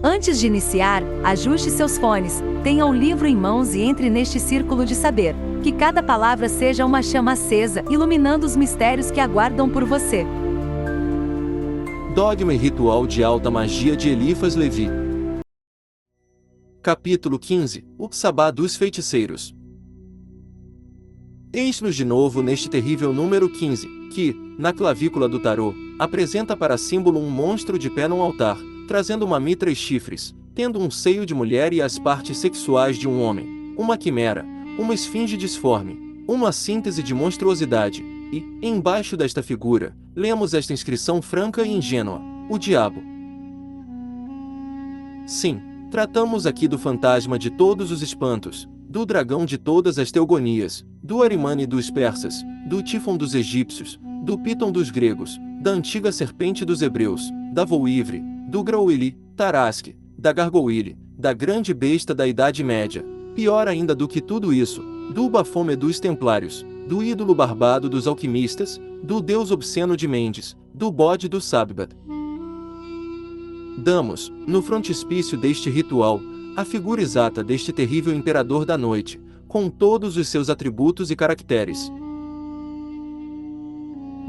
Antes de iniciar, ajuste seus fones, tenha o livro em mãos e entre neste círculo de saber. Que cada palavra seja uma chama acesa, iluminando os mistérios que aguardam por você. Dogma e Ritual de Alta Magia de Eliphas Levi. Capítulo 15. O Sabá dos Feiticeiros. Eis-nos de novo neste terrível número 15, que, na clavícula do tarô, apresenta para símbolo um monstro de pé num altar, trazendo uma mitra e chifres, tendo um seio de mulher e as partes sexuais de um homem, uma quimera, uma esfinge disforme, uma síntese de monstruosidade, e, embaixo desta figura, lemos esta inscrição franca e ingênua: o diabo. Sim, tratamos aqui do fantasma de todos os espantos, do dragão de todas as teogonias, do Arimane dos persas, do Tifon dos egípcios, do Piton dos gregos, da antiga serpente dos hebreus, da Voivre, do Grauili, Tarasque, da Gargouille, da grande besta da Idade Média, pior ainda do que tudo isso, do Bafome dos templários, do ídolo barbado dos alquimistas, do deus obsceno de Mendes, do bode do Sabbat. Damos, no frontispício deste ritual, a figura exata deste terrível imperador da noite, com todos os seus atributos e caracteres.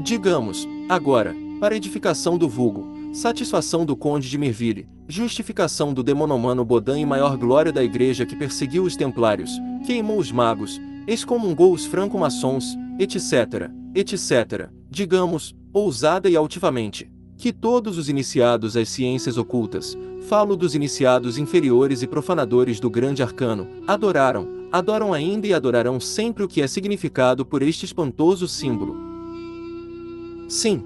Digamos, agora, para edificação do vulgo, satisfação do conde de Mirville, justificação do demonomano Bodin e maior glória da igreja que perseguiu os templários, queimou os magos, excomungou os franco-maçons, etc., etc., digamos, ousada e altivamente, que todos os iniciados às ciências ocultas, falo dos iniciados inferiores e profanadores do grande arcano, adoram ainda e adorarão sempre o que é significado por este espantoso símbolo. Sim,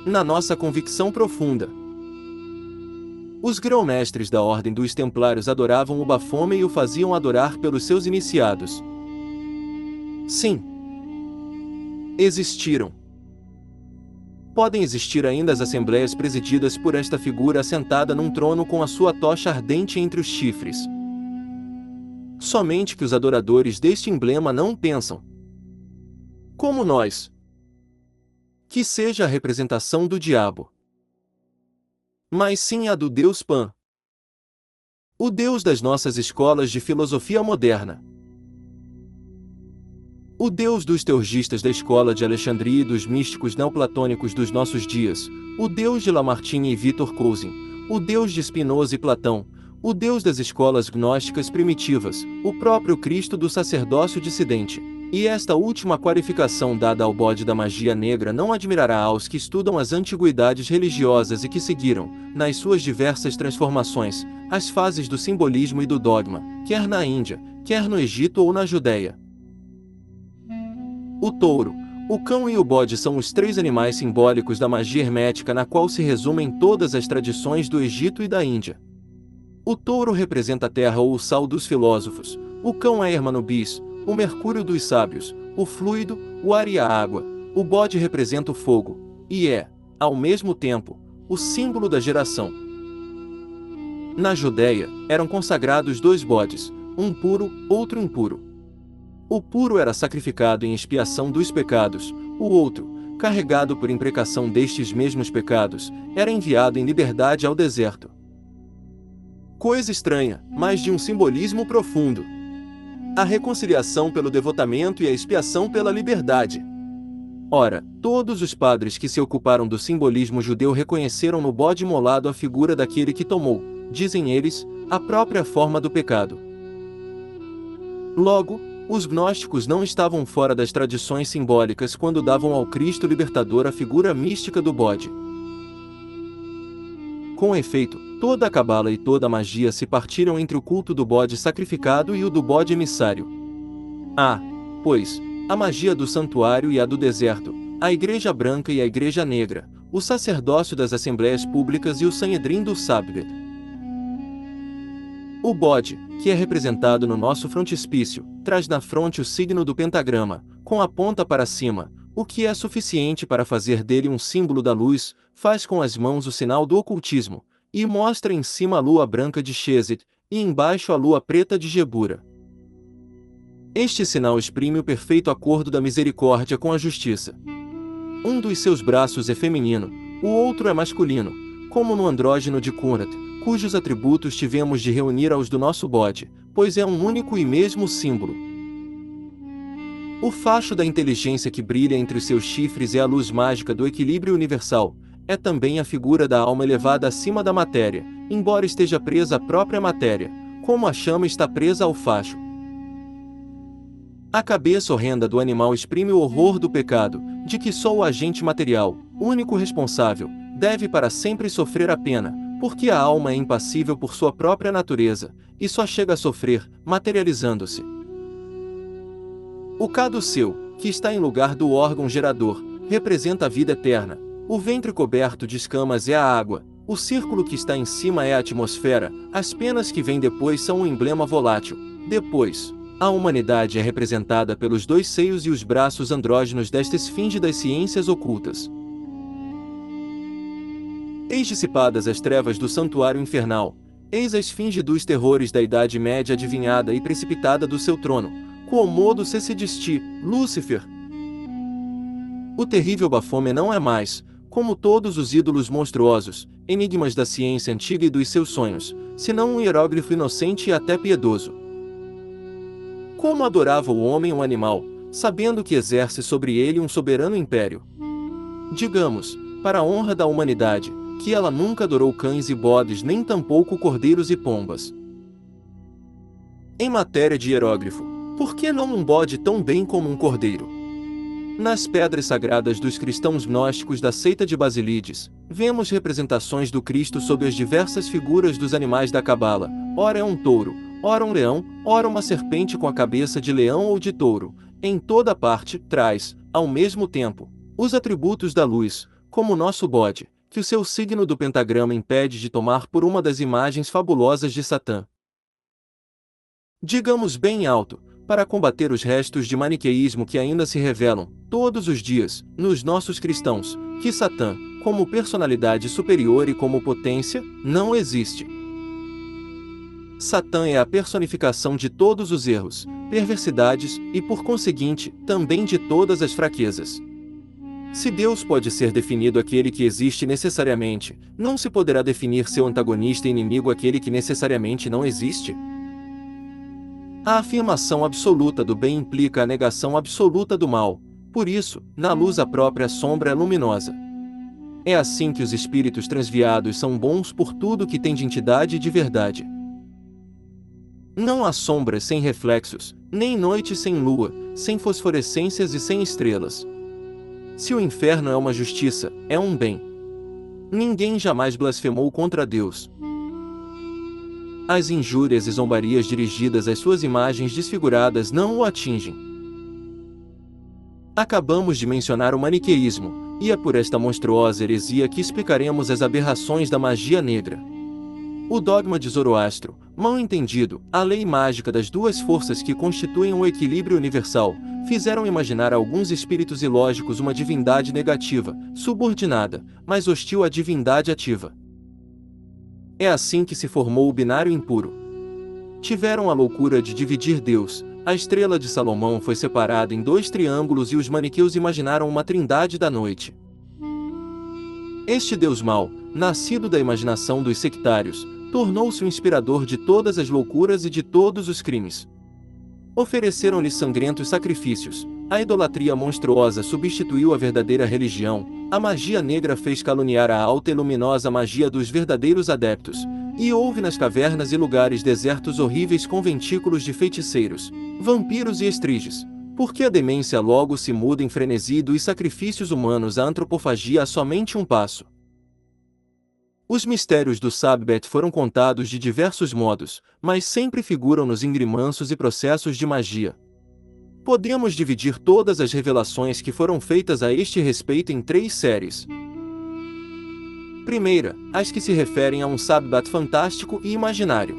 na nossa convicção profunda, os grão-mestres da Ordem dos Templários adoravam o Bafome e o faziam adorar pelos seus iniciados. Sim, existiram. Podem existir ainda as assembleias presididas por esta figura assentada num trono com a sua tocha ardente entre os chifres. Somente que os adoradores deste emblema não pensam, como nós, que seja a representação do diabo, mas sim a do Deus Pan, o Deus das nossas escolas de filosofia moderna, o Deus dos teurgistas da escola de Alexandria e dos místicos neoplatônicos dos nossos dias, o Deus de Lamartine e Victor Cousin, o Deus de Spinoza e Platão, o Deus das escolas gnósticas primitivas, o próprio Cristo do sacerdócio dissidente. E esta última qualificação dada ao bode da magia negra não admirará aos que estudam as antiguidades religiosas e que seguiram, nas suas diversas transformações, as fases do simbolismo e do dogma, quer na Índia, quer no Egito ou na Judéia. O touro, o cão e o bode são os três animais simbólicos da magia hermética na qual se resumem todas as tradições do Egito e da Índia. O touro representa a terra ou o sal dos filósofos, o cão é Hermanubis, o mercúrio dos sábios, o fluido, o ar e a água, o bode representa o fogo, e é, ao mesmo tempo, o símbolo da geração. Na Judéia, eram consagrados dois bodes, um puro, outro impuro. O puro era sacrificado em expiação dos pecados, o outro, carregado por imprecação destes mesmos pecados, era enviado em liberdade ao deserto. Coisa estranha, mas de um simbolismo profundo. A reconciliação pelo devotamento e a expiação pela liberdade. Ora, todos os padres que se ocuparam do simbolismo judeu reconheceram no bode imolado a figura daquele que tomou, dizem eles, a própria forma do pecado. Logo, os gnósticos não estavam fora das tradições simbólicas quando davam ao Cristo libertador a figura mística do bode. Com efeito, toda a cabala e toda a magia se partiram entre o culto do bode sacrificado e o do bode emissário. Pois, a magia do santuário e a do deserto, a igreja branca e a igreja negra, o sacerdócio das assembleias públicas e o sanhedrim do Sabbat. O bode, que é representado no nosso frontispício, traz na fronte o signo do pentagrama, com a ponta para cima, o que é suficiente para fazer dele um símbolo da luz, faz com as mãos o sinal do ocultismo, e mostra em cima a lua branca de Shezit, e embaixo a lua preta de Gebura. Este sinal exprime o perfeito acordo da misericórdia com a justiça. Um dos seus braços é feminino, o outro é masculino, como no andrógeno de Kunrat, cujos atributos tivemos de reunir aos do nosso bode, pois é um único e mesmo símbolo. O facho da inteligência que brilha entre os seus chifres é a luz mágica do equilíbrio universal, é também a figura da alma elevada acima da matéria, embora esteja presa à própria matéria, como a chama está presa ao facho. A cabeça horrenda do animal exprime o horror do pecado, de que só o agente material, único responsável, deve para sempre sofrer a pena, porque a alma é impassível por sua própria natureza, e só chega a sofrer, materializando-se. O caduceu, que está em lugar do órgão gerador, representa a vida eterna. O ventre coberto de escamas é a água, o círculo que está em cima é a atmosfera, as penas que vêm depois são um emblema volátil. Depois, a humanidade é representada pelos dois seios e os braços andrógenos desta esfinge das ciências ocultas. Eis dissipadas as trevas do santuário infernal, eis a esfinge dos terrores da Idade Média adivinhada e precipitada do seu trono, qual modo se disti, Lúcifer. O terrível Bafome não é mais, como todos os ídolos monstruosos, enigmas da ciência antiga e dos seus sonhos, senão um hieróglifo inocente e até piedoso. Como adorava o homem um animal, sabendo que exerce sobre ele um soberano império? Digamos, para a honra da humanidade, que ela nunca adorou cães e bodes nem tampouco cordeiros e pombas. Em matéria de hieróglifo, por que não um bode tão bem como um cordeiro? Nas pedras sagradas dos cristãos gnósticos da seita de Basílides, vemos representações do Cristo sob as diversas figuras dos animais da cabala, ora é um touro, ora um leão, ora uma serpente com a cabeça de leão ou de touro. Em toda parte, traz, ao mesmo tempo, os atributos da luz, como o nosso bode, que o seu signo do pentagrama impede de tomar por uma das imagens fabulosas de Satã. Digamos bem alto, para combater os restos de maniqueísmo que ainda se revelam, todos os dias, nos nossos cristãos, que Satã, como personalidade superior e como potência, não existe. Satã é a personificação de todos os erros, perversidades e, por conseguinte, também de todas as fraquezas. Se Deus pode ser definido aquele que existe necessariamente, não se poderá definir seu antagonista e inimigo aquele que necessariamente não existe? A afirmação absoluta do bem implica a negação absoluta do mal, por isso, na luz a própria sombra é luminosa. É assim que os espíritos transviados são bons por tudo que tem de entidade e de verdade. Não há sombras sem reflexos, nem noite sem lua, sem fosforescências e sem estrelas. Se o inferno é uma justiça, é um bem. Ninguém jamais blasfemou contra Deus. As injúrias e zombarias dirigidas às suas imagens desfiguradas não o atingem. Acabamos de mencionar o maniqueísmo, e é por esta monstruosa heresia que explicaremos as aberrações da magia negra. O dogma de Zoroastro, mal entendido, a lei mágica das duas forças que constituem o equilíbrio universal, fizeram imaginar a alguns espíritos ilógicos uma divindade negativa, subordinada, mas hostil à divindade ativa. É assim que se formou o binário impuro. Tiveram a loucura de dividir Deus, a estrela de Salomão foi separada em 2 triângulos e os maniqueus imaginaram uma trindade da noite. Este Deus mau, nascido da imaginação dos sectários, tornou-se o inspirador de todas as loucuras e de todos os crimes. Ofereceram-lhe sangrentos sacrifícios, a idolatria monstruosa substituiu a verdadeira religião, a magia negra fez caluniar a alta e luminosa magia dos verdadeiros adeptos, e houve nas cavernas e lugares desertos horríveis conventículos de feiticeiros, vampiros e estriges, porque a demência logo se muda em frenesi dos sacrifícios humanos à antropofagia a somente um passo. Os mistérios do Sabbet foram contados de diversos modos, mas sempre figuram nos ingrimanços e processos de magia. Podemos dividir todas as revelações que foram feitas a este respeito em 3 séries. Primeira, as que se referem a um Sabbat fantástico e imaginário.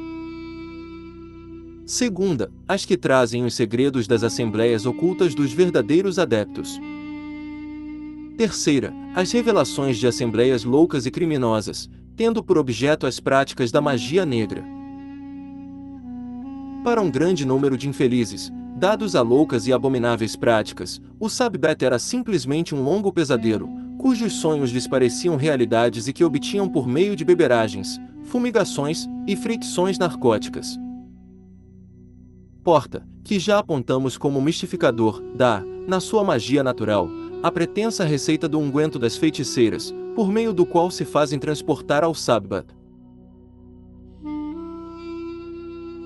Segunda, as que trazem os segredos das assembleias ocultas dos verdadeiros adeptos. Terceira, as revelações de assembleias loucas e criminosas, tendo por objeto as práticas da magia negra. Para um grande número de infelizes, dados a loucas e abomináveis práticas, o Sabbat era simplesmente um longo pesadelo, cujos sonhos lhes pareciam realidades e que obtinham por meio de beberagens, fumigações e fricções narcóticas. Porta, que já apontamos como mistificador, dá, na sua magia natural, a pretensa receita do unguento das feiticeiras, por meio do qual se fazem transportar ao Sabbath.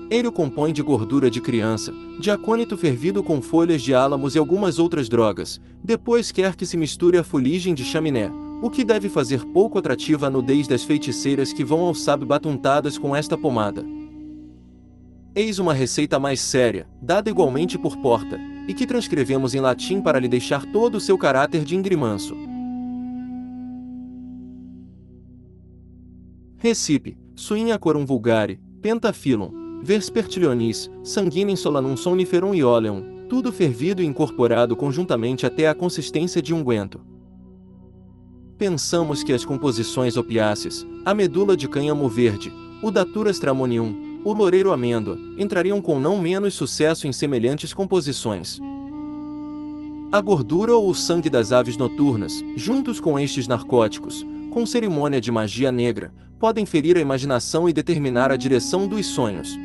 Ele o compõe de gordura de criança, de acônito fervido com folhas de álamos e algumas outras drogas, depois quer que se misture a fuligem de chaminé, o que deve fazer pouco atrativa a nudez das feiticeiras que vão ao Sabbath untadas com esta pomada. Eis uma receita mais séria, dada igualmente por Porta, e que transcrevemos em latim para lhe deixar todo o seu caráter de ingrimanso. Recipe, suinha corum vulgare, pentaphyllum, vespertilionis, sanguinem solanum somniferum e oleum, tudo fervido e incorporado conjuntamente até a consistência de unguento. Pensamos que as composições opiáceas, a medula de cânhamo verde, o datura stramonium, o loureiro amêndoa, entrariam com não menos sucesso em semelhantes composições. A gordura ou o sangue das aves noturnas, juntos com estes narcóticos, com cerimônia de magia negra, podem ferir a imaginação e determinar a direção dos sonhos.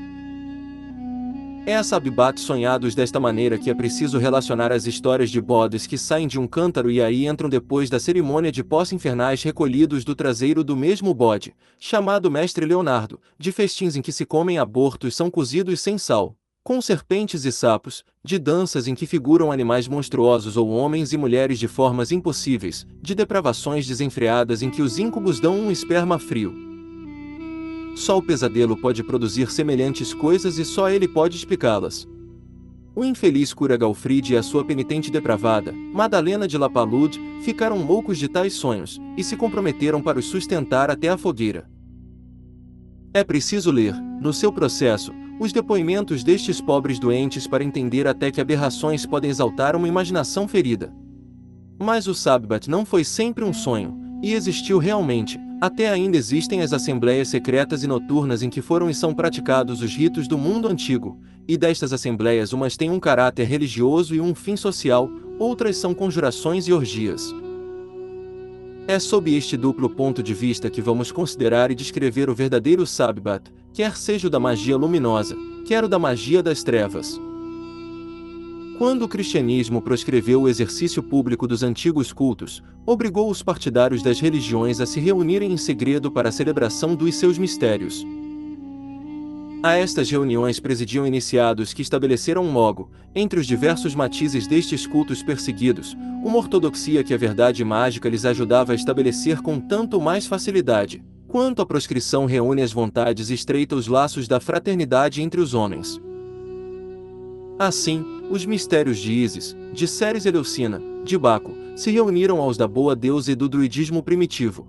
É a Sabbath sonhados desta maneira que é preciso relacionar as histórias de bodes que saem de um cântaro e aí entram depois da cerimônia de posse infernais recolhidos do traseiro do mesmo bode, chamado Mestre Leonardo, de festins em que se comem abortos são cozidos sem sal, com serpentes e sapos, de danças em que figuram animais monstruosos ou homens e mulheres de formas impossíveis, de depravações desenfreadas em que os íncubos dão um esperma frio. Só o pesadelo pode produzir semelhantes coisas e só ele pode explicá-las. O infeliz cura Galfride e a sua penitente depravada, Madalena de Lapalude, ficaram loucos de tais sonhos, e se comprometeram para os sustentar até a fogueira. É preciso ler, no seu processo, os depoimentos destes pobres doentes para entender até que aberrações podem exaltar uma imaginação ferida. Mas o Sabbath não foi sempre um sonho, e existiu realmente. Até ainda existem as assembleias secretas e noturnas em que foram e são praticados os ritos do mundo antigo, e destas assembleias umas têm um caráter religioso e um fim social, outras são conjurações e orgias. É sob este duplo ponto de vista que vamos considerar e descrever o verdadeiro Sabbath, quer seja o da magia luminosa, quer o da magia das trevas. Quando o cristianismo proscreveu o exercício público dos antigos cultos, obrigou os partidários das religiões a se reunirem em segredo para a celebração dos seus mistérios. A estas reuniões presidiam iniciados que estabeleceram logo, entre os diversos matizes destes cultos perseguidos, uma ortodoxia que a verdade mágica lhes ajudava a estabelecer com tanto mais facilidade, quanto a proscrição reúne as vontades e estreita os laços da fraternidade entre os homens. Assim, os mistérios de Ísis, de Ceres Eleucina, de Baco, se reuniram aos da boa deusa e do druidismo primitivo.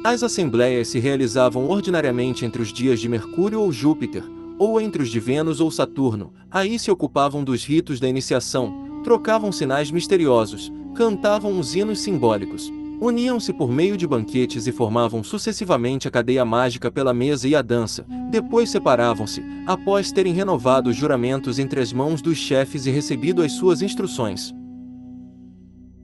As assembleias se realizavam ordinariamente entre os dias de Mercúrio ou Júpiter, ou entre os de Vênus ou Saturno, aí se ocupavam dos ritos da iniciação, trocavam sinais misteriosos, cantavam os hinos simbólicos, uniam-se por meio de banquetes e formavam sucessivamente a cadeia mágica pela mesa e a dança, depois separavam-se, após terem renovado os juramentos entre as mãos dos chefes e recebido as suas instruções.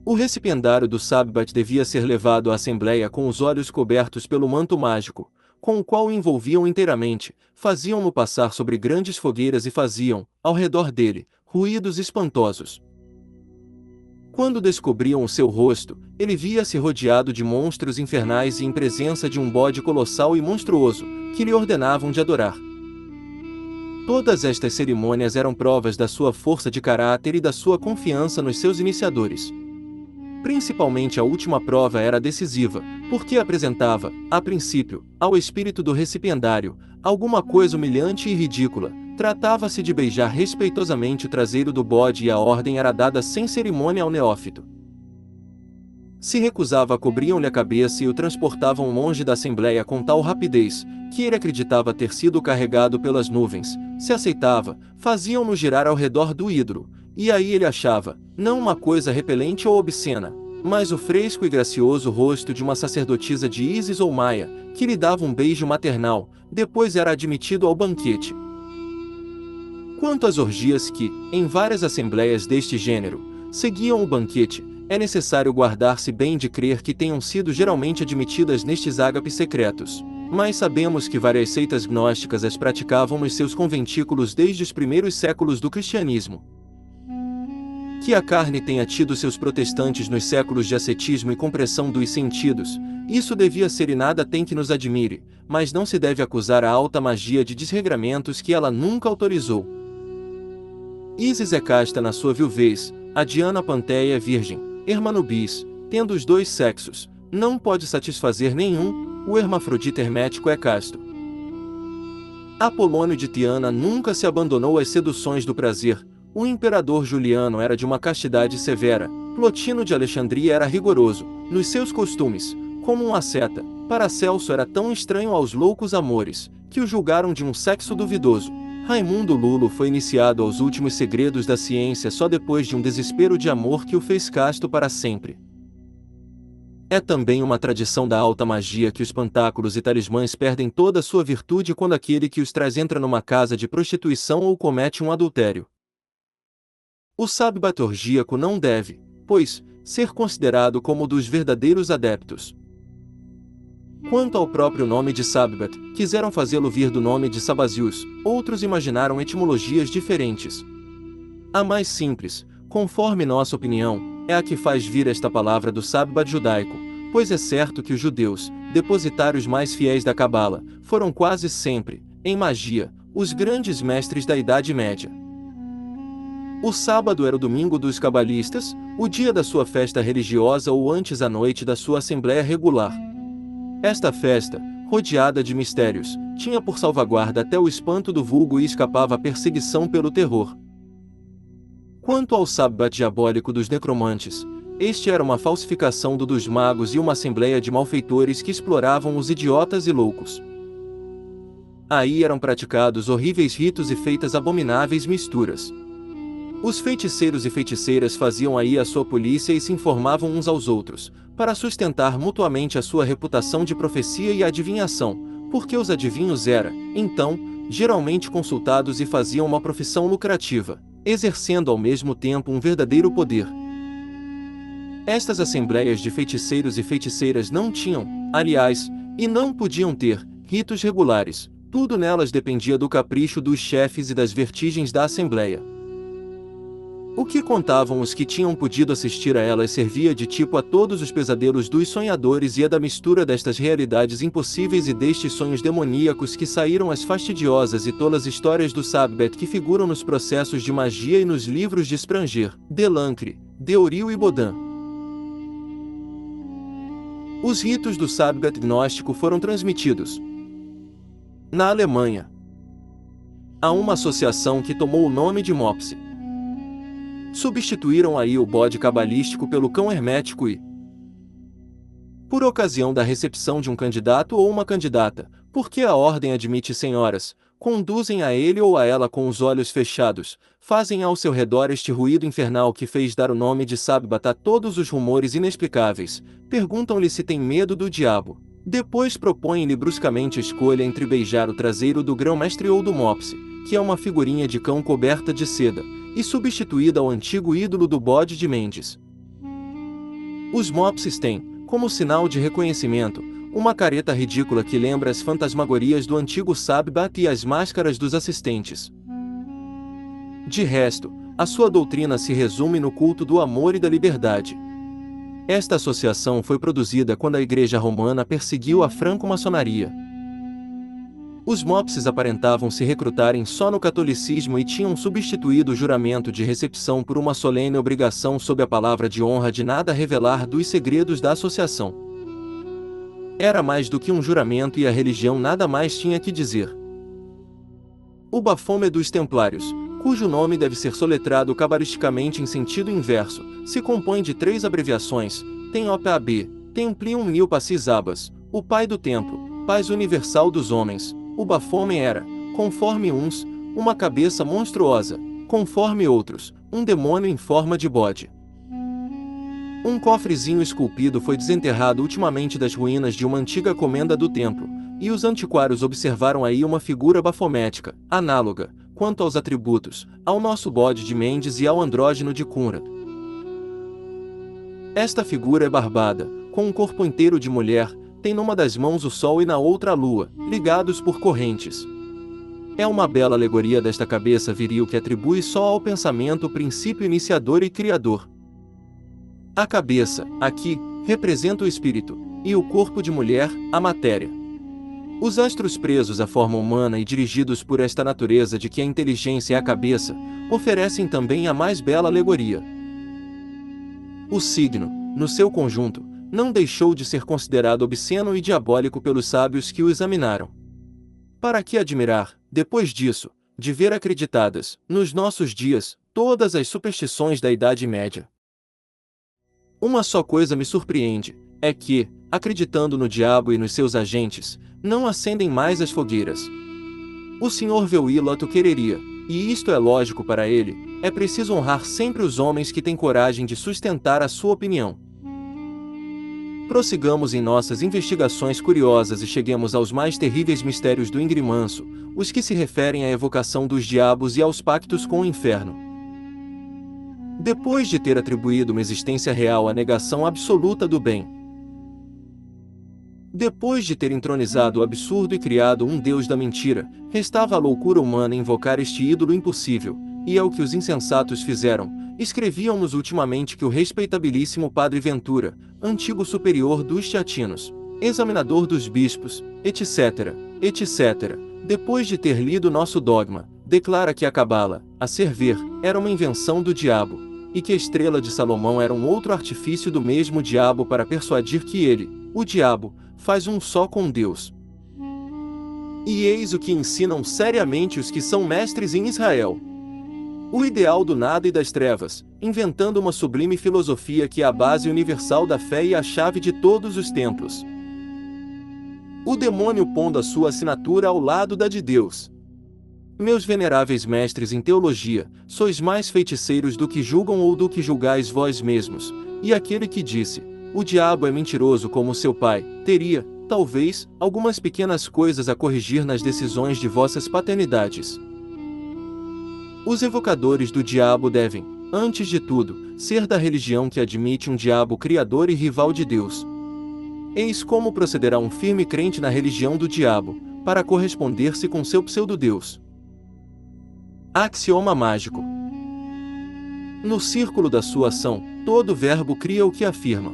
O recipiendário do Sabbath devia ser levado à assembleia com os olhos cobertos pelo manto mágico, com o qual o envolviam inteiramente, faziam-no passar sobre grandes fogueiras e faziam, ao redor dele, ruídos espantosos. Quando descobriam o seu rosto, ele via-se rodeado de monstros infernais e em presença de um bode colossal e monstruoso, que lhe ordenavam de adorar. Todas estas cerimônias eram provas da sua força de caráter e da sua confiança nos seus iniciadores. Principalmente a última prova era decisiva, porque apresentava, a princípio, ao espírito do recipiendário, alguma coisa humilhante e ridícula. Tratava-se de beijar respeitosamente o traseiro do bode e a ordem era dada sem cerimônia ao neófito. Se recusava, cobriam-lhe a cabeça e o transportavam longe da assembleia com tal rapidez, que ele acreditava ter sido carregado pelas nuvens. Se aceitava, faziam-no girar ao redor do ídolo, e aí ele achava, não uma coisa repelente ou obscena, mas o fresco e gracioso rosto de uma sacerdotisa de Ísis ou Maia, que lhe dava um beijo maternal, depois era admitido ao banquete. Quanto às orgias que, em várias assembleias deste gênero, seguiam o banquete, é necessário guardar-se bem de crer que tenham sido geralmente admitidas nestes ágapes secretos, Mas sabemos que várias seitas gnósticas as praticavam nos seus conventículos desde os primeiros séculos do cristianismo. Que a carne tenha tido seus protestantes nos séculos de ascetismo e compressão dos sentidos, isso devia ser e nada tem que nos admire, mas não se deve acusar a alta magia de desregramentos que ela nunca autorizou. Ísis é casta na sua viuvez, a Diana Panteia é virgem, Hermanubis, tendo os dois sexos, não pode satisfazer nenhum, o hermafrodita hermético é casto. Apolônio de Tiana nunca se abandonou às seduções do prazer, o imperador Juliano era de uma castidade severa, Plotino de Alexandria era rigoroso, nos seus costumes, como um asceta, Paracelso era tão estranho aos loucos amores, que o julgaram de um sexo duvidoso. Raimundo Lulo foi iniciado aos últimos segredos da ciência só depois de um desespero de amor que o fez casto para sempre. É também uma tradição da alta magia que os pantáculos e talismãs perdem toda a sua virtude quando aquele que os traz entra numa casa de prostituição ou comete um adultério. O sábbat orgíaco não deve, pois, ser considerado como dos verdadeiros adeptos. Quanto ao próprio nome de sábbat, quiseram fazê-lo vir do nome de Sabazius, outros imaginaram etimologias diferentes. A mais simples, conforme nossa opinião, é a que faz vir esta palavra do sábbat judaico, pois é certo que os judeus, depositários mais fiéis da cabala, foram quase sempre, em magia, os grandes mestres da Idade Média. O sábado era o domingo dos cabalistas, o dia da sua festa religiosa ou antes a noite da sua assembleia regular. Esta festa, rodeada de mistérios, tinha por salvaguarda até o espanto do vulgo e escapava à perseguição pelo terror. Quanto ao sábado diabólico dos necromantes, este era uma falsificação do dos magos e uma assembleia de malfeitores que exploravam os idiotas e loucos. Aí eram praticados horríveis ritos e feitas abomináveis misturas. Os feiticeiros e feiticeiras faziam aí a sua polícia e se informavam uns aos outros, para sustentar mutuamente a sua reputação de profecia e adivinhação, porque os adivinhos eram, então, geralmente consultados e faziam uma profissão lucrativa, exercendo ao mesmo tempo um verdadeiro poder. Estas assembleias de feiticeiros e feiticeiras não tinham, aliás, e não podiam ter, ritos regulares, tudo nelas dependia do capricho dos chefes e das vertigens da assembleia. O que contavam os que tinham podido assistir a elas servia de tipo a todos os pesadelos dos sonhadores e a da mistura destas realidades impossíveis e destes sonhos demoníacos que saíram as fastidiosas e tolas histórias do sábbat que figuram nos processos de magia e nos livros de Spranger, Delancre, Deauril e Baudin. Os ritos do sábbat gnóstico foram transmitidos na Alemanha a uma associação que tomou o nome de Mopse. Substituíram aí o bode cabalístico pelo cão hermético e, por ocasião da recepção de um candidato ou uma candidata, porque a ordem admite senhoras, conduzem a ele ou a ela com os olhos fechados, fazem ao seu redor este ruído infernal que fez dar o nome de sábbat a todos os rumores inexplicáveis, perguntam-lhe se tem medo do diabo. Depois propõem-lhe bruscamente a escolha entre beijar o traseiro do grão-mestre ou do mopse, que é uma figurinha de cão coberta de seda, e substituída ao antigo ídolo do bode de Mendes. Os mopses têm, como sinal de reconhecimento, uma careta ridícula que lembra as fantasmagorias do antigo sábbat e as máscaras dos assistentes. De resto, a sua doutrina se resume no culto do amor e da liberdade. Esta associação foi produzida quando a Igreja Romana perseguiu a franco-maçonaria. Os mopses aparentavam se recrutarem só no catolicismo e tinham substituído o juramento de recepção por uma solene obrigação sob a palavra de honra de nada revelar dos segredos da associação. Era mais do que um juramento e a religião nada mais tinha que dizer. O Bafomé dos Templários, cujo nome deve ser soletrado cabalisticamente em sentido inverso, se compõe de 3 abreviações, tem OPAB, Templium Nil Passis Abas, o Pai do Templo, Paz Universal dos Homens. O Bafomé era, conforme uns, uma cabeça monstruosa, conforme outros, um demônio em forma de bode. Um cofrezinho esculpido foi desenterrado ultimamente das ruínas de uma antiga comenda do templo, e os antiquários observaram aí uma figura bafomética, análoga, quanto aos atributos, ao nosso bode de Mendes e ao andrógeno de Conrad. Esta figura é barbada, com um corpo inteiro de mulher, tem numa das mãos o sol e na outra a lua, ligados por correntes. É uma bela alegoria desta cabeça viril que atribui só ao pensamento o princípio iniciador e criador. A cabeça, aqui, representa o espírito, e o corpo de mulher, a matéria. Os astros presos à forma humana e dirigidos por esta natureza de que a inteligência é a cabeça, oferecem também a mais bela alegoria. O signo, no seu conjunto, não deixou de ser considerado obsceno e diabólico pelos sábios que o examinaram. Para que admirar, depois disso, de ver acreditadas, nos nossos dias, todas as superstições da Idade Média? Uma só coisa me surpreende, é que, acreditando no diabo e nos seus agentes, não acendem mais as fogueiras. O Sr. Veuiloto quereria, e isto é lógico para ele, é preciso honrar sempre os homens que têm coragem de sustentar a sua opinião. Prossigamos em nossas investigações curiosas e cheguemos aos mais terríveis mistérios do Ingrimanso, os que se referem à evocação dos diabos e aos pactos com o inferno. Depois de ter atribuído uma existência real à negação absoluta do bem, depois de ter entronizado o absurdo e criado um deus da mentira, restava a loucura humana invocar este ídolo impossível, e é o que os insensatos fizeram. Escrevíamos ultimamente que o respeitabilíssimo Padre Ventura, antigo superior dos teatinos, examinador dos bispos, etc., etc., depois de ter lido nosso dogma, declara que a cabala, a ser ver, era uma invenção do diabo, e que a estrela de Salomão era um outro artifício do mesmo diabo para persuadir que ele, o diabo, faz um só com Deus. E eis o que ensinam seriamente os que são mestres em Israel. O ideal do nada e das trevas, inventando uma sublime filosofia que é a base universal da fé e a chave de todos os templos. O demônio pondo a sua assinatura ao lado da de Deus. Meus veneráveis mestres em teologia, sois mais feiticeiros do que julgam ou do que julgais vós mesmos, e aquele que disse, o diabo é mentiroso como seu pai, teria, talvez, algumas pequenas coisas a corrigir nas decisões de vossas paternidades. Os evocadores do diabo devem, antes de tudo, ser da religião que admite um diabo criador e rival de Deus. Eis como procederá um firme crente na religião do diabo, para corresponder-se com seu pseudo-deus. Axioma mágico. No círculo da sua ação, todo verbo cria o que afirma.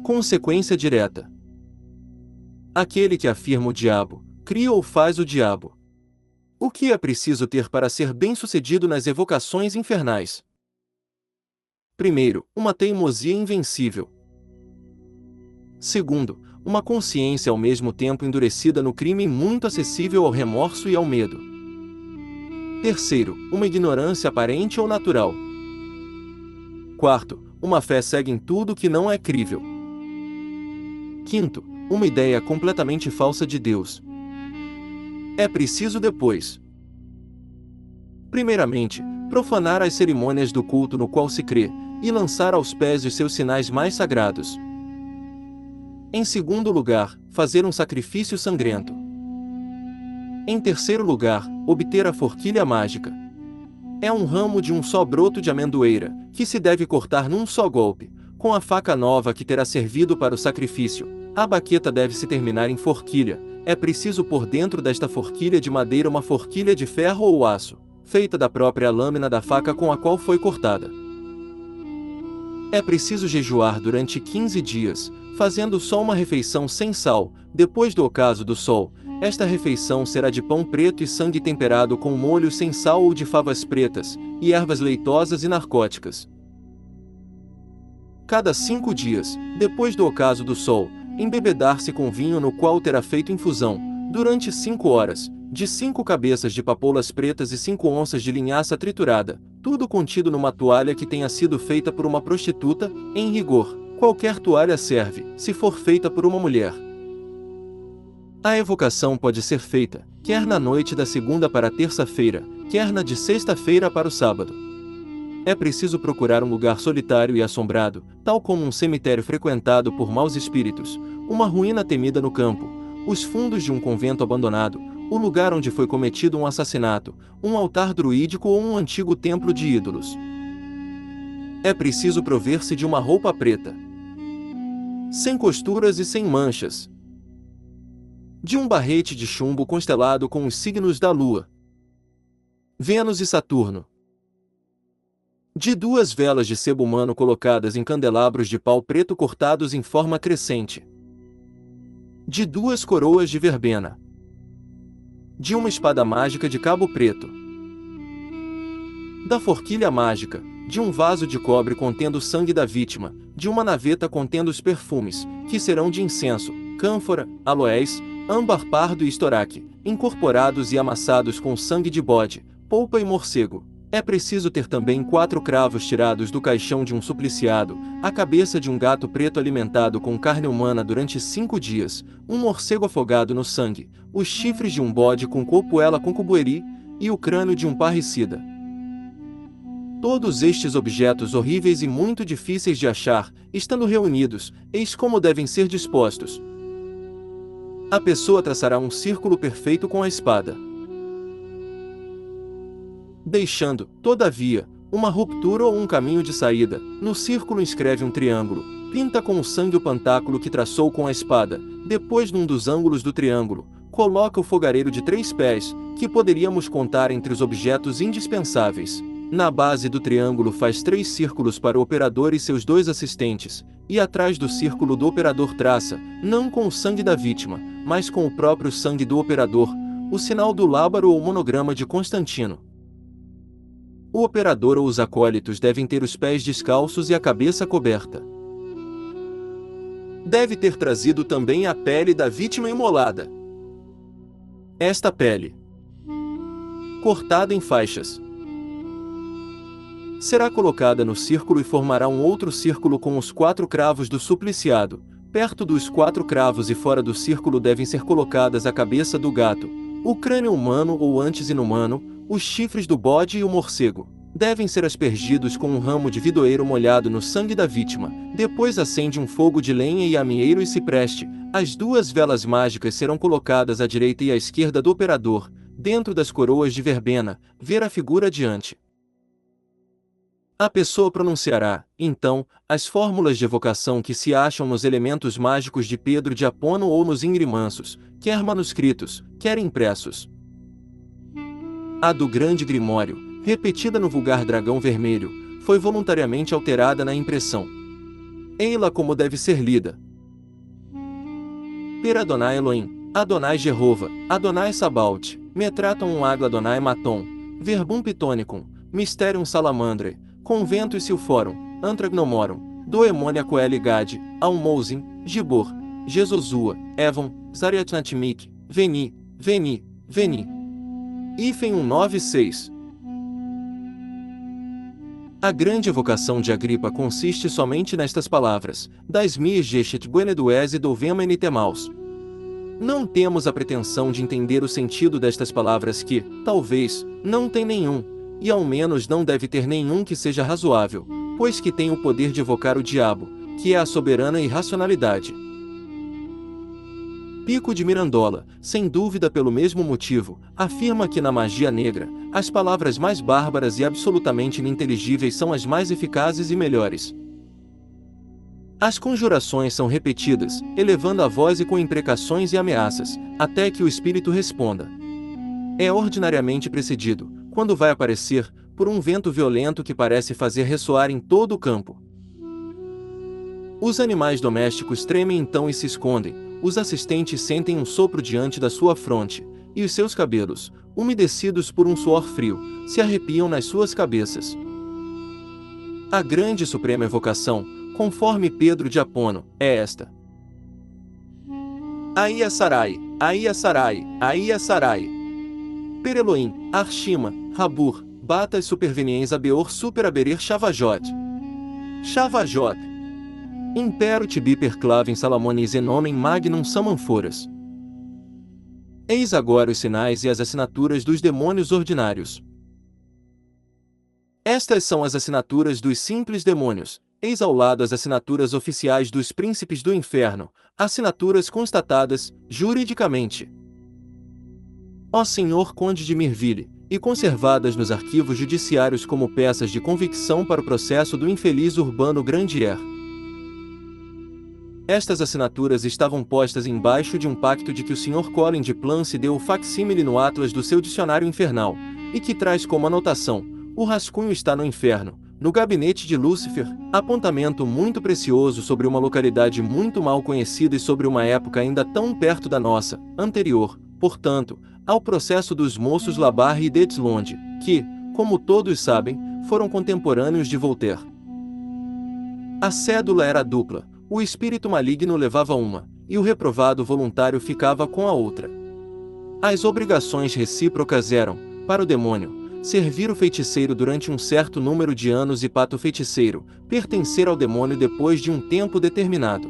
Consequência direta. Aquele que afirma o diabo, cria ou faz o diabo. O que é preciso ter para ser bem-sucedido nas evocações infernais? Primeiro, uma teimosia invencível. Segundo, uma consciência ao mesmo tempo endurecida no crime e muito acessível ao remorso e ao medo. Terceiro, uma ignorância aparente ou natural. Quarto, uma fé cega em tudo que não é crível. Quinto, uma ideia completamente falsa de Deus. É preciso depois, primeiramente, profanar as cerimônias do culto no qual se crê, e lançar aos pés os seus sinais mais sagrados. Em segundo lugar, fazer um sacrifício sangrento. Em terceiro lugar, obter a forquilha mágica. É um ramo de um só broto de amendoeira, que se deve cortar num só golpe, com a faca nova que terá servido para o sacrifício. A baqueta deve-se terminar em forquilha, é preciso pôr dentro desta forquilha de madeira uma forquilha de ferro ou aço, feita da própria lâmina da faca com a qual foi cortada. É preciso jejuar durante 15 dias, fazendo só uma refeição sem sal. Depois do ocaso do sol, esta refeição será de pão preto e sangue temperado com molho sem sal ou de favas pretas, e ervas leitosas e narcóticas. Cada 5 dias, depois do ocaso do sol, embebedar-se com vinho no qual terá feito infusão, durante 5 horas, de 5 cabeças de papoulas pretas e 5 onças de linhaça triturada, tudo contido numa toalha que tenha sido feita por uma prostituta. Em rigor, qualquer toalha serve, se for feita por uma mulher. A evocação pode ser feita, quer na noite da segunda para a terça-feira, quer na de sexta-feira para o sábado. É preciso procurar um lugar solitário e assombrado, tal como um cemitério frequentado por maus espíritos, uma ruína temida no campo, os fundos de um convento abandonado, o lugar onde foi cometido um assassinato, um altar druídico ou um antigo templo de ídolos. É preciso prover-se de uma roupa preta. sem costuras e sem manchas. De um barrete de chumbo constelado com os signos da Lua, Vênus e Saturno. De 2 velas de sebo humano colocadas em candelabros de pau preto cortados em forma crescente. De 2 coroas de verbena. De uma espada mágica de cabo preto. Da forquilha mágica, de um vaso de cobre contendo o sangue da vítima, de uma naveta contendo os perfumes, que serão de incenso, cânfora, aloés, âmbar pardo e estoraque, incorporados e amassados com sangue de bode, polpa e morcego. É preciso ter também 4 cravos tirados do caixão de um supliciado, a cabeça de um gato preto alimentado com carne humana durante 5 dias, um morcego afogado no sangue, os chifres de um bode com copuela com cubueri, e o crânio de um parricida. Todos estes objetos horríveis e muito difíceis de achar, estando reunidos, eis como devem ser dispostos. A pessoa traçará um círculo perfeito com a espada, deixando, todavia, uma ruptura ou um caminho de saída. No círculo escreve um triângulo, pinta com o sangue o pantáculo que traçou com a espada, depois num dos ângulos do triângulo, coloca o fogareiro de 3 pés, que poderíamos contar entre os objetos indispensáveis. Na base do triângulo faz 3 círculos para o operador e seus 2 assistentes, e atrás do círculo do operador traça, não com o sangue da vítima, mas com o próprio sangue do operador, o sinal do lábaro ou monograma de Constantino. O operador ou os acólitos devem ter os pés descalços e a cabeça coberta. Deve ter trazido também a pele da vítima imolada. Esta pele, cortada em faixas, será colocada no círculo e formará um outro círculo com os 4 cravos do supliciado. Perto dos 4 cravos e fora do círculo devem ser colocadas a cabeça do gato, o crânio humano ou antes inumano, os chifres do bode e o morcego. Devem ser aspergidos com um ramo de vidoeiro molhado no sangue da vítima. Depois acende um fogo de lenha e amieiro e cipreste. As 2 velas mágicas serão colocadas à direita e à esquerda do operador, dentro das coroas de verbena, ver a figura adiante. A pessoa pronunciará, então, as fórmulas de evocação que se acham nos elementos mágicos de Pedro de Apono ou nos ingrimansos, quer manuscritos, quer impressos. A do grande Grimório, repetida no vulgar dragão vermelho, foi voluntariamente alterada na impressão. Ei-la como deve ser lida. Per Adonai Elohim, Adonai Jehovah, Adonai Sabaoth, Metraton um Agla Adonai Maton, Verbum Pitonicum, Mysterium Salamandre, Conventus Silforum, Antragnomorum, Doemonia Coeli Gad, Almousin, Gibor, Jesosua, Evon, Zariatnatmik, Veni, Veni, Veni. Hífen 196. A grande evocação de Agripa consiste somente nestas palavras: Das mias gestet buenedues e dovema enitemaus. Não temos a pretensão de entender o sentido destas palavras que, talvez, não tem nenhum, e ao menos não deve ter nenhum que seja razoável, pois que tem o poder de evocar o diabo, que é a soberana irracionalidade. Pico de Mirandola, sem dúvida pelo mesmo motivo, afirma que na magia negra, as palavras mais bárbaras e absolutamente ininteligíveis são as mais eficazes e melhores. As conjurações são repetidas, elevando a voz e com imprecações e ameaças, até que o espírito responda. É ordinariamente precedido, quando vai aparecer, por um vento violento que parece fazer ressoar em todo o campo. Os animais domésticos tremem então e se escondem, os assistentes sentem um sopro diante da sua fronte, e os seus cabelos, umedecidos por um suor frio, se arrepiam nas suas cabeças. A grande e suprema evocação, conforme Pedro de Apono, é esta. Aia Sarai, Aia Sarai, Aia Sarai. Per Elohim, Arshima, Rabur, Batas superveniens abeor superaberir Shavajot. Shavajot. Impero tibi per clavem salamonis enomen magnum samanforas. Eis agora os sinais e as assinaturas dos demônios ordinários. Estas são as assinaturas dos simples demônios, eis ao lado as assinaturas oficiais dos príncipes do inferno, assinaturas constatadas, juridicamente. Ó Senhor Conde de Mirville, e conservadas nos arquivos judiciários como peças de convicção para o processo do infeliz Urbano Grandier. Estas assinaturas estavam postas embaixo de um pacto de que o Sr. Colin de Plance deu o facsímile no atlas do seu dicionário infernal, e que traz como anotação: o rascunho está no inferno, no gabinete de Lúcifer, apontamento muito precioso sobre uma localidade muito mal conhecida e sobre uma época ainda tão perto da nossa, anterior, portanto, ao processo dos moços Labarre e d'Eslonde, que, como todos sabem, foram contemporâneos de Voltaire. A cédula era dupla, o espírito maligno levava uma, e o reprovado voluntário ficava com a outra. As obrigações recíprocas eram, para o demônio, servir o feiticeiro durante um certo número de anos e para o feiticeiro, pertencer ao demônio depois de um tempo determinado.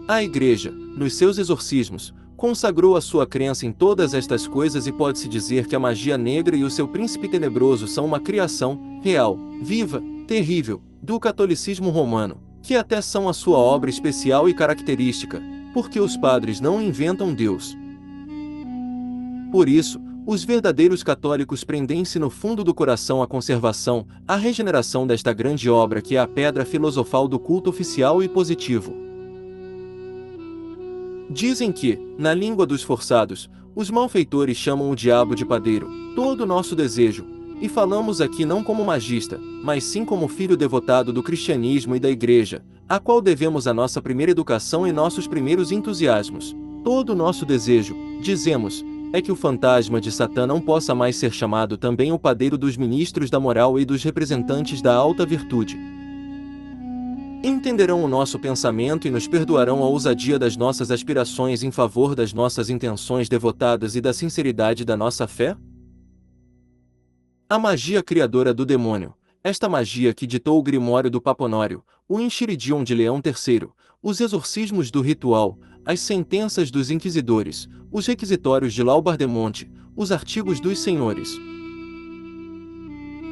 A Igreja, nos seus exorcismos, consagrou a sua crença em todas estas coisas e pode-se dizer que a magia negra e o seu príncipe tenebroso são uma criação, real, viva, terrível, do catolicismo romano, que até são a sua obra especial e característica, porque os padres não inventam Deus. Por isso, os verdadeiros católicos prendem-se no fundo do coração à conservação, à regeneração desta grande obra que é a pedra filosofal do culto oficial e positivo. Dizem que, na língua dos forçados, os malfeitores chamam o diabo de padeiro, todo o nosso desejo, e falamos aqui não como magista, mas sim como filho devotado do cristianismo e da Igreja, a qual devemos a nossa primeira educação e nossos primeiros entusiasmos. Todo o nosso desejo, dizemos, é que o fantasma de Satã não possa mais ser chamado também o padeiro dos ministros da moral e dos representantes da alta virtude. Entenderão o nosso pensamento e nos perdoarão a ousadia das nossas aspirações em favor das nossas intenções devotadas e da sinceridade da nossa fé? A magia criadora do demônio, esta magia que ditou o Grimório do Paponório, o Enchiridion de Leão III, os exorcismos do ritual, as sentenças dos inquisidores, os requisitórios de Laubardemont, os artigos dos senhores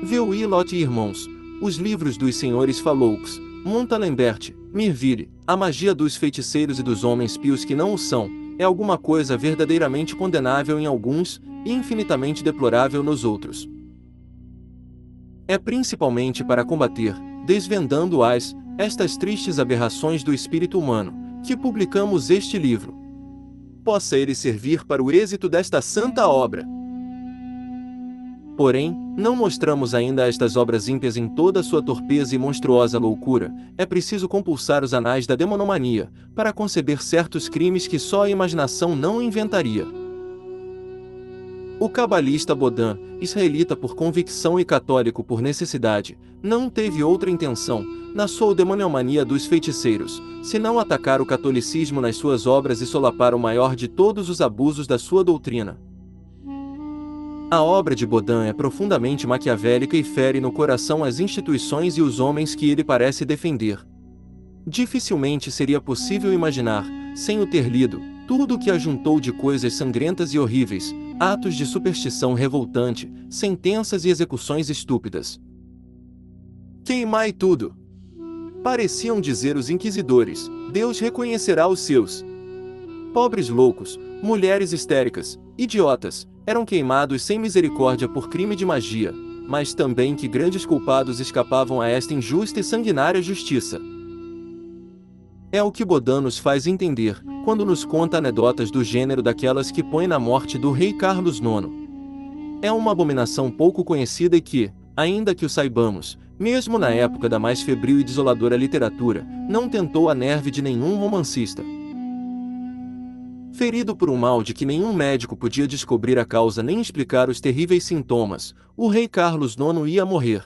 Veuillot e Irmãos, os livros dos senhores Falleux, Montalembert, Mirville, a magia dos feiticeiros e dos homens pios que não o são, é alguma coisa verdadeiramente condenável em alguns e infinitamente deplorável nos outros. É principalmente para combater, desvendando estas tristes aberrações do espírito humano, que publicamos este livro. Possa ele servir para o êxito desta santa obra. Porém, não mostramos ainda estas obras ímpias em toda a sua torpeza e monstruosa loucura, é preciso compulsar os anais da demonomania, para conceber certos crimes que só a imaginação não inventaria. O cabalista Bodin, israelita por convicção e católico por necessidade, não teve outra intenção, na sua demonomania dos feiticeiros, senão atacar o catolicismo nas suas obras e solapar o maior de todos os abusos da sua doutrina. A obra de Bodin é profundamente maquiavélica e fere no coração as instituições e os homens que ele parece defender. Dificilmente seria possível imaginar, sem o ter lido, tudo o que ajuntou de coisas sangrentas e horríveis, atos de superstição revoltante, sentenças e execuções estúpidas. Queimai tudo! Pareciam dizer os inquisidores, Deus reconhecerá os seus. Pobres loucos, mulheres histéricas, idiotas, eram queimados sem misericórdia por crime de magia, mas também que grandes culpados escapavam a esta injusta e sanguinária justiça. É o que Bodin nos faz entender, quando nos conta anedotas do gênero daquelas que põe na morte do rei Carlos IX. É uma abominação pouco conhecida e que, ainda que o saibamos, mesmo na época da mais febril e desoladora literatura, não tentou a nerve de nenhum romancista. Ferido por um mal de que nenhum médico podia descobrir a causa nem explicar os terríveis sintomas, o rei Carlos IX ia morrer.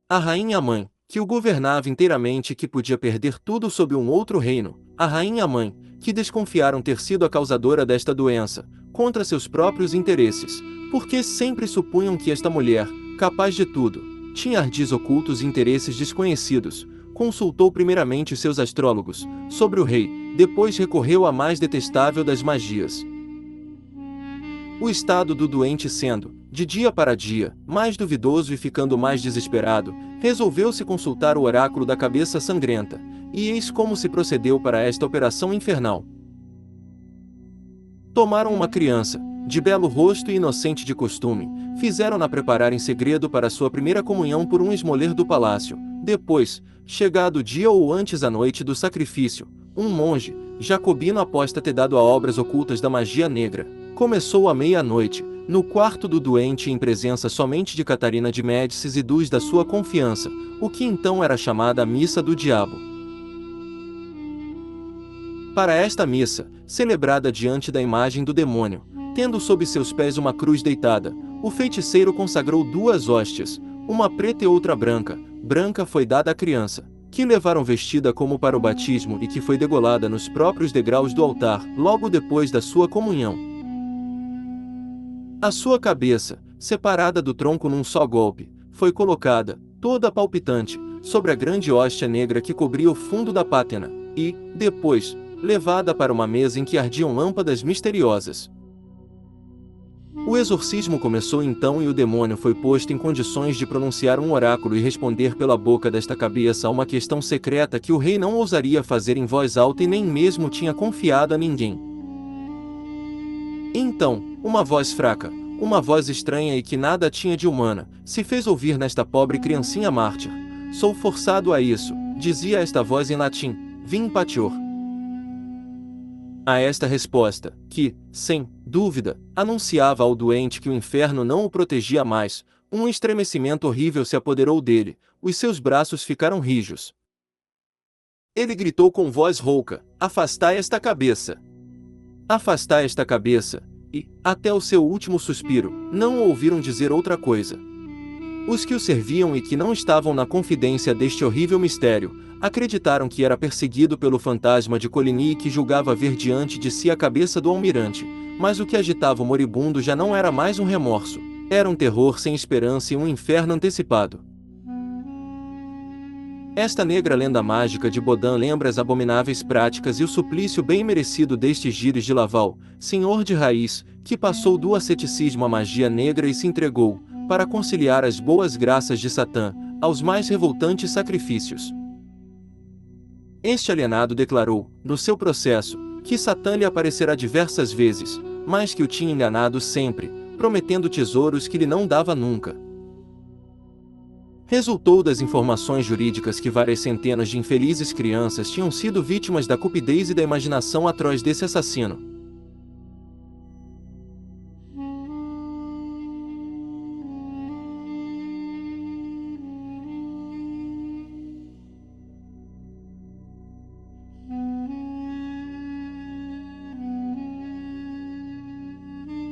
A rainha-mãe, que o governava inteiramente e que podia perder tudo sob um outro reino, a rainha-mãe, que desconfiaram ter sido a causadora desta doença, contra seus próprios interesses, porque sempre supunham que esta mulher, capaz de tudo, tinha ardis ocultos e interesses desconhecidos, consultou primeiramente seus astrólogos, sobre o rei, depois recorreu à mais detestável das magias. O estado do doente sendo, de dia para dia, mais duvidoso e ficando mais desesperado, resolveu-se consultar o oráculo da cabeça sangrenta, e eis como se procedeu para esta operação infernal. Tomaram uma criança, de belo rosto e inocente de costume, fizeram-na preparar em segredo para sua primeira comunhão por um esmoler do palácio. Depois, chegado o dia ou antes a noite do sacrifício, um monge, jacobino após ter dado a obras ocultas da magia negra, começou à meia-noite, no quarto do doente em presença somente de Catarina de Médicis e dos da sua confiança, o que então era chamada a Missa do Diabo. Para esta missa, celebrada diante da imagem do demônio, tendo sob seus pés uma cruz deitada, o feiticeiro consagrou 2 hóstias, uma preta e outra branca. Branca foi dada à criança, que levaram vestida como para o batismo e que foi degolada nos próprios degraus do altar, logo depois da sua comunhão. A sua cabeça, separada do tronco num só golpe, foi colocada, toda palpitante, sobre a grande hóstia negra que cobria o fundo da pátena, e, depois, levada para uma mesa em que ardiam lâmpadas misteriosas. O exorcismo começou então e o demônio foi posto em condições de pronunciar um oráculo e responder pela boca desta cabeça a uma questão secreta que o rei não ousaria fazer em voz alta e nem mesmo tinha confiado a ninguém. Então, uma voz fraca, uma voz estranha e que nada tinha de humana, se fez ouvir nesta pobre criancinha mártir. Sou forçado a isso, dizia esta voz em latim, vim patior. A esta resposta, que, sem dúvida, anunciava ao doente que o inferno não o protegia mais, um estremecimento horrível se apoderou dele, os seus braços ficaram rijos. Ele gritou com voz rouca, afastai esta cabeça! Afastai esta cabeça! E, até o seu último suspiro, não o ouviram dizer outra coisa. Os que o serviam e que não estavam na confidência deste horrível mistério, acreditaram que era perseguido pelo fantasma de Coligny e que julgava ver diante de si a cabeça do almirante, mas o que agitava o moribundo já não era mais um remorso, era um terror sem esperança e um inferno antecipado. Esta negra lenda mágica de Bodin lembra as abomináveis práticas e o suplício bem merecido deste Gilles de Laval, senhor de raiz, que passou do asceticismo à magia negra e se entregou, para conciliar as boas graças de Satã, aos mais revoltantes sacrifícios. Este alienado declarou, no seu processo, que Satã lhe aparecerá diversas vezes, mas que o tinha enganado sempre, prometendo tesouros que lhe não dava nunca. Resultou das informações jurídicas que várias centenas de infelizes crianças tinham sido vítimas da cupidez e da imaginação atroz desse assassino.